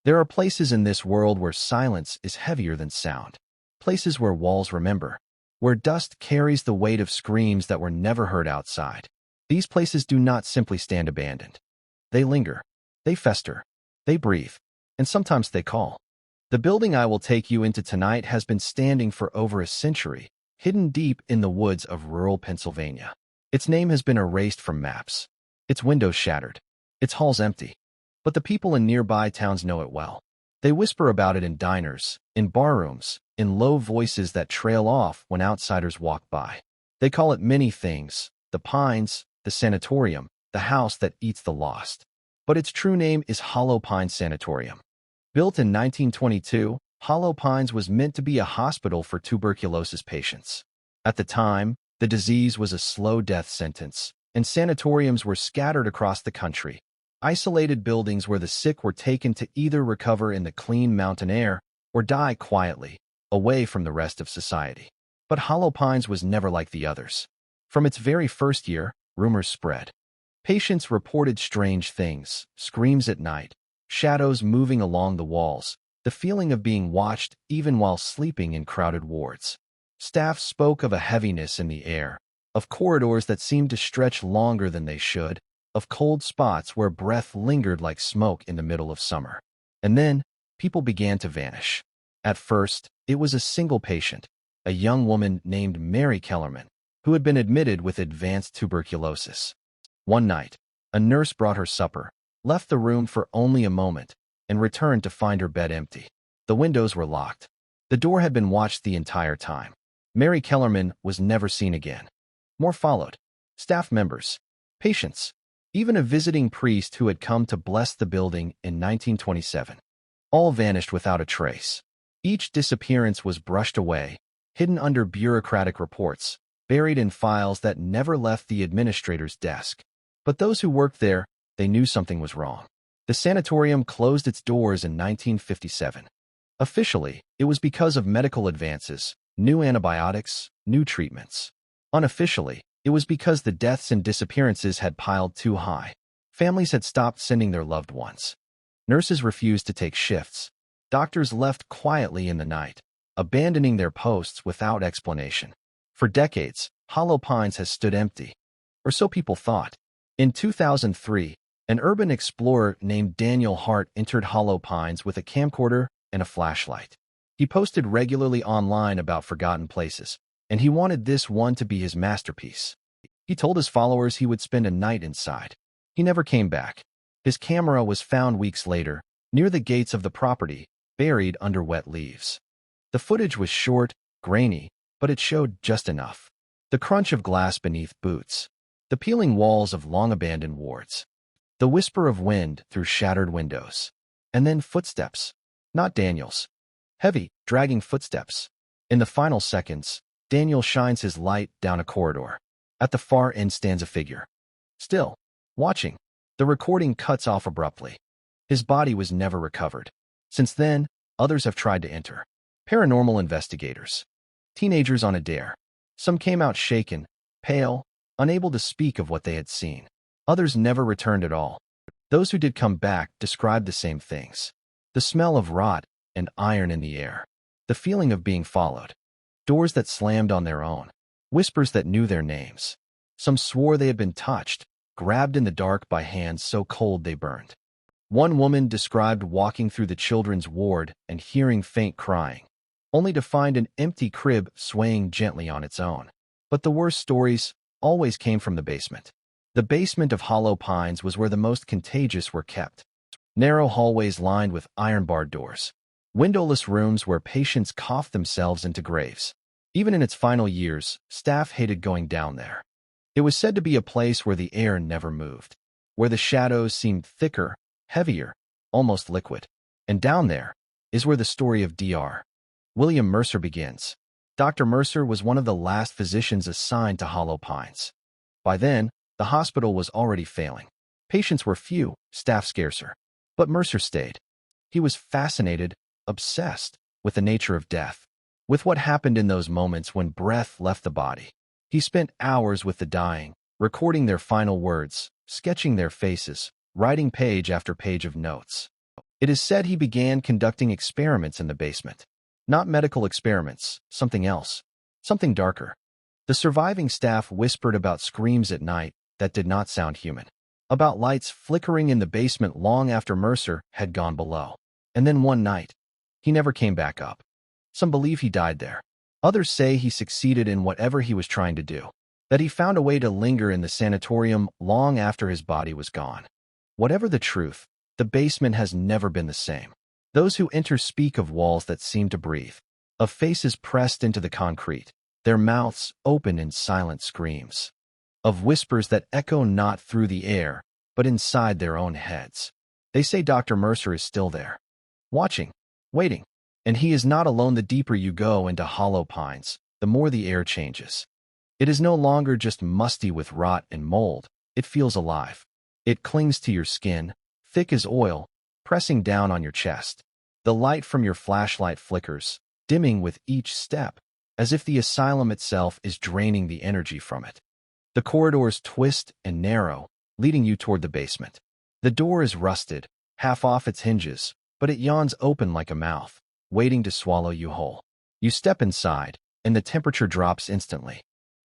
There are places in this world where silence is heavier than sound. Places where walls remember, where dust carries the weight of screams that were never heard outside. These places do not simply stand abandoned. They linger, they fester, they breathe, and sometimes they call. The building I will take you into tonight has been standing for over a century, hidden deep in the woods of rural Pennsylvania. Its name has been erased from maps, its windows shattered, its halls empty. But the people in nearby towns know it well. They whisper about it in diners, in barrooms, in low voices that trail off when outsiders walk by. They call it many things: the Pines, the sanatorium, the house that eats the lost. But its true name is Hollow Pines Sanatorium. Built in 1922, Hollow Pines was meant to be a hospital for tuberculosis patients. At the time, the disease was a slow death sentence, and sanatoriums were scattered across the country. Isolated buildings where the sick were taken to either recover in the clean mountain air or die quietly, away from the rest of society. But Hollow Pines was never like the others. From its very first year, rumors spread. Patients reported strange things: screams at night, shadows moving along the walls, the feeling of being watched even while sleeping in crowded wards. Staff spoke of a heaviness in the air, of corridors that seemed to stretch longer than they should, of cold spots where breath lingered like smoke in the middle of summer. And then, people began to vanish. At first, it was a single patient, a young woman named Mary Kellerman, who had been admitted with advanced tuberculosis. One night, a nurse brought her supper, left the room for only a moment, and returned to find her bed empty. The windows were locked. The door had been watched the entire time. Mary Kellerman was never seen again. More followed: staff members, patients, even a visiting priest who had come to bless the building in 1927. All vanished without a trace. Each disappearance was brushed away, hidden under bureaucratic reports, buried in files that never left the administrator's desk. But those who worked there, they knew something was wrong. The sanatorium closed its doors in 1957. Officially, it was because of medical advances, new antibiotics, new treatments. Unofficially, it was because the deaths and disappearances had piled too high. Families had stopped sending their loved ones. Nurses refused to take shifts. Doctors left quietly in the night, abandoning their posts without explanation. For decades, Hollow Pines has stood empty. Or so people thought. In 2003, an urban explorer named Daniel Hart entered Hollow Pines with a camcorder and a flashlight. He posted regularly online about forgotten places, and he wanted this one to be his masterpiece. He told his followers he would spend a night inside. He never came back. His camera was found weeks later, near the gates of the property, buried under wet leaves. The footage was short, grainy, but it showed just enough. The crunch of glass beneath boots, the peeling walls of long-abandoned wards, the whisper of wind through shattered windows, and then footsteps. Not Daniel's. Heavy, dragging footsteps. In the final seconds, Daniel shines his light down a corridor. At the far end stands a figure. Still, watching. The recording cuts off abruptly. His body was never recovered. Since then, others have tried to enter. Paranormal investigators. Teenagers on a dare. Some came out shaken, pale, unable to speak of what they had seen. Others never returned at all. Those who did come back described the same things. The smell of rot and iron in the air. The feeling of being followed. Doors that slammed on their own. Whispers that knew their names. Some swore they had been touched, grabbed in the dark by hands so cold they burned. One woman described walking through the children's ward and hearing faint crying, only to find an empty crib swaying gently on its own. But the worst stories always came from the basement. The basement of Hollow Pines was where the most contagious were kept. Narrow hallways lined with iron-barred doors. Windowless rooms where patients coughed themselves into graves. Even in its final years, staff hated going down there. It was said to be a place where the air never moved, where the shadows seemed thicker, heavier, almost liquid. And down there is where the story of Dr. William Mercer begins. Dr. Mercer was one of the last physicians assigned to Hollow Pines. By then, the hospital was already failing. Patients were few, staff scarcer. But Mercer stayed. He was fascinated, obsessed, with the nature of death, with what happened in those moments when breath left the body. He spent hours with the dying, recording their final words, sketching their faces, writing page after page of notes. It is said he began conducting experiments in the basement. Not medical experiments, something else. Something darker. The surviving staff whispered about screams at night that did not sound human. About lights flickering in the basement long after Mercer had gone below. And then one night, he never came back up. Some believe he died there. Others say he succeeded in whatever he was trying to do. That he found a way to linger in the sanatorium long after his body was gone. Whatever the truth, the basement has never been the same. Those who enter speak of walls that seem to breathe, of faces pressed into the concrete, their mouths open in silent screams, of whispers that echo not through the air, but inside their own heads. They say Dr. Mercer is still there, watching, waiting, and he is not alone. The deeper you go into hollow pines, the more the air changes. It is no longer just musty with rot and mold, it feels alive. It clings to your skin, thick as oil, pressing down on your chest. The light from your flashlight flickers, dimming with each step, as if the asylum itself is draining the energy from it. The corridors twist and narrow, leading you toward the basement. The door is rusted, half off its hinges, but it yawns open like a mouth, waiting to swallow you whole. You step inside, and the temperature drops instantly.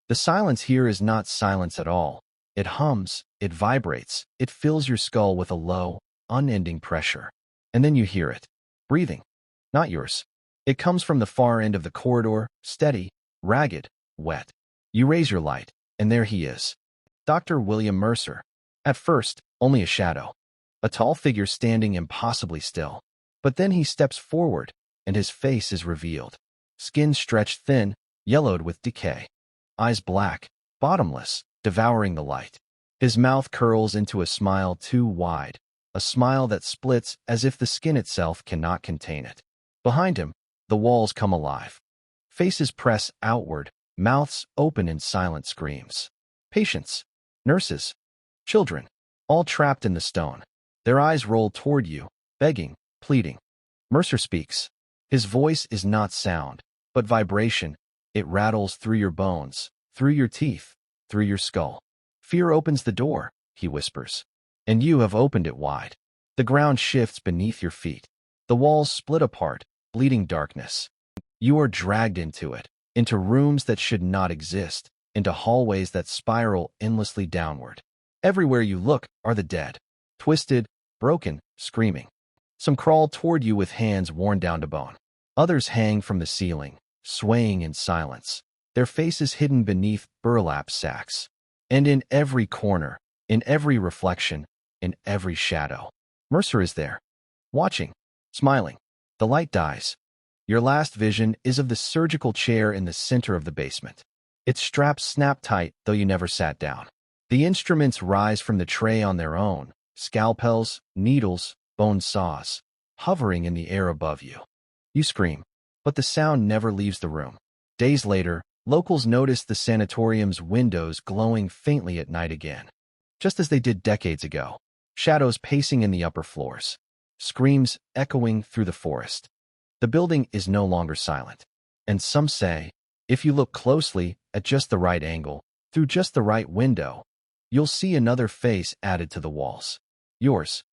The silence here is not silence at all. It hums, it vibrates, it fills your skull with a low, unending pressure. And then you hear it. Breathing. Not yours. It comes from the far end of the corridor, steady, ragged, wet. You raise your light, and there he is. Dr. William Mercer. At first, only a shadow. A tall figure standing impossibly still. But then he steps forward, and his face is revealed. Skin stretched thin, yellowed with decay. Eyes black, bottomless, devouring the light. His mouth curls into a smile too wide, a smile that splits as if the skin itself cannot contain it. Behind him, the walls come alive. Faces press outward, mouths open in silent screams. Patients, nurses, children, all trapped in the stone. Their eyes roll toward you, begging, pleading. Mercer speaks. His voice is not sound, but vibration. It rattles through your bones, through your teeth, through your skull. Fear opens the door, he whispers. And you have opened it wide. The ground shifts beneath your feet. The walls split apart, bleeding darkness. You are dragged into it, into rooms that should not exist, into hallways that spiral endlessly downward. Everywhere you look are the dead, twisted, broken, screaming. Some crawl toward you with hands worn down to bone. Others hang from the ceiling, swaying in silence, their faces hidden beneath burlap sacks. And in every corner, in every reflection, in every shadow, Mercer is there, watching, smiling. The light dies. Your last vision is of the surgical chair in the center of the basement. Its straps snap tight, though you never sat down. The instruments rise from the tray on their own, scalpels, needles, bone saws, hovering in the air above you. You scream, but the sound never leaves the room. Days later, locals notice the sanatorium's windows glowing faintly at night again, just as they did decades ago. Shadows pacing in the upper floors. Screams echoing through the forest. The building is no longer silent. And some say, if you look closely, at just the right angle, through just the right window, you'll see another face added to the walls. Yours.